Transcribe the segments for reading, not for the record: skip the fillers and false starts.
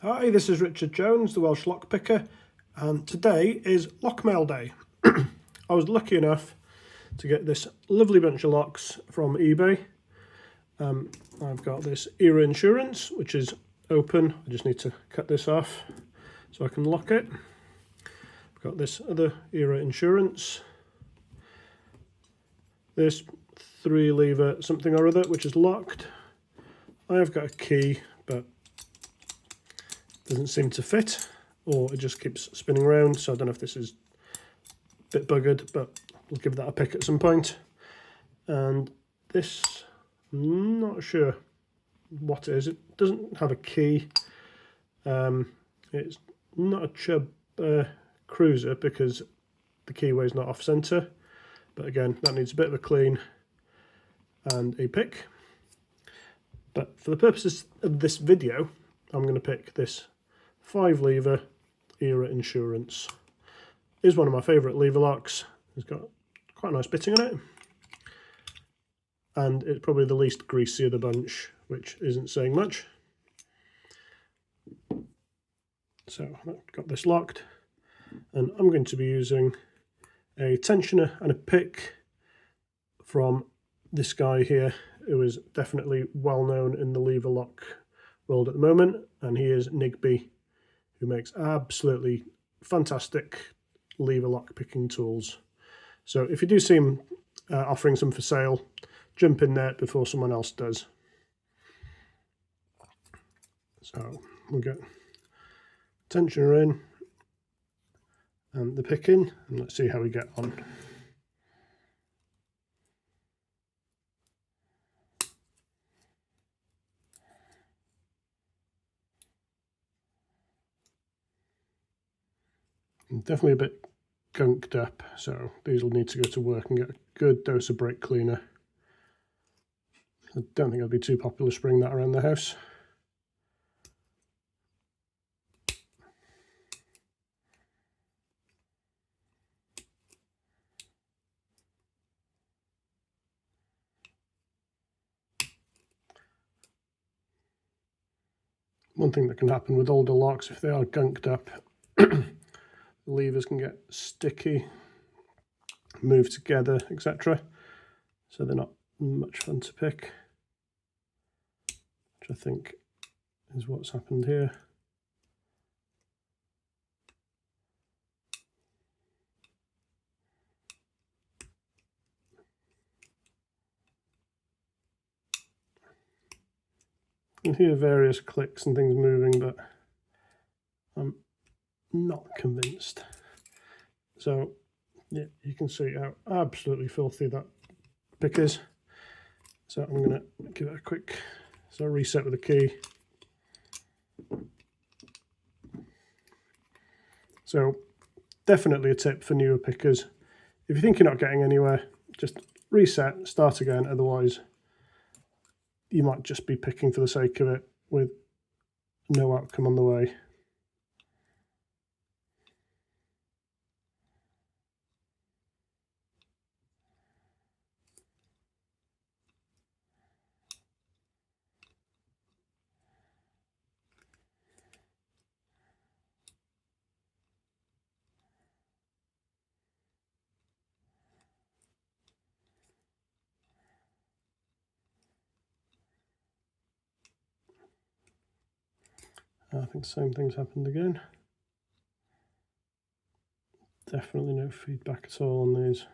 Hi, this is Richard Jones, the Welsh lock picker, and today is lock mail day. I was lucky enough to get this lovely bunch of locks from eBay. I've got this Era Insurance, which is open. I just need to cut this off so I can lock it. I've got this other Era Insurance. This 3-lever something or other, which is locked. I have got a key, but doesn't seem to fit, or it just keeps spinning around, so I don't know if this is a bit buggered, but we'll give that a pick at some point. And this, I'm not sure what it is. It doesn't have a key. It's not a Chubb cruiser because the keyway is not off center, but again, that needs a bit of a clean and a pick. But for the purposes of this video, I'm going to pick this 5-lever Era Insurance. It is one of my favourite lever locks. It's got quite a nice bitting on it, and it's probably the least greasy of the bunch, which isn't saying much. So I've got this locked, and I'm going to be using a tensioner and a pick from this guy here, who is definitely well known in the lever lock world at the moment, and he is Nigby, who makes absolutely fantastic lever lock picking tools. So if you do see him offering some for sale, jump in there before someone else does. So we'll get tensioner in and the pick in, and let's see how we get on. Definitely a bit gunked up, so these will need to go to work and get a good dose of brake cleaner. I don't think it'll be too popular spraying that around the house. One thing that can happen with older locks, if they are gunked up, the levers can get sticky, move together, etc. So they're not much fun to pick, which I think is what's happened here. You can hear various clicks and things moving, but I'm not convinced. So yeah, you can see how absolutely filthy that pick is. So I'm going to give it a quick reset with a key. So definitely a tip for newer pickers. If you think you're not getting anywhere, just reset, start again. Otherwise, you might just be picking for the sake of it with no outcome on the way. I think the same thing's happened again. Definitely no feedback at all on these.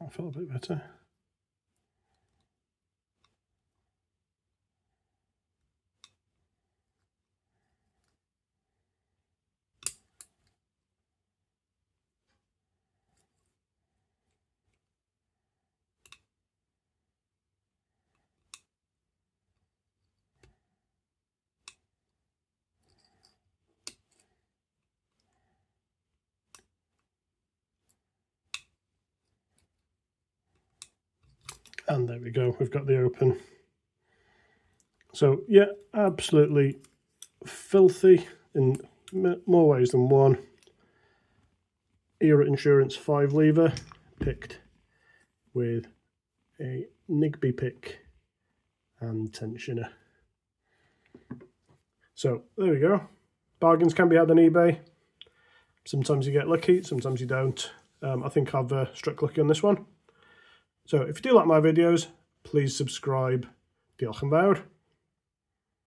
I felt a bit better. And there we go, we've got the open. So yeah, absolutely filthy in more ways than one. Era Insurance 5 lever picked with a Nigby pick and tensioner. So there we go. Bargains can be had on eBay. Sometimes you get lucky, sometimes you don't. I think I've struck lucky on this one. So if you do like my videos, please subscribe. Diolch yn fawr.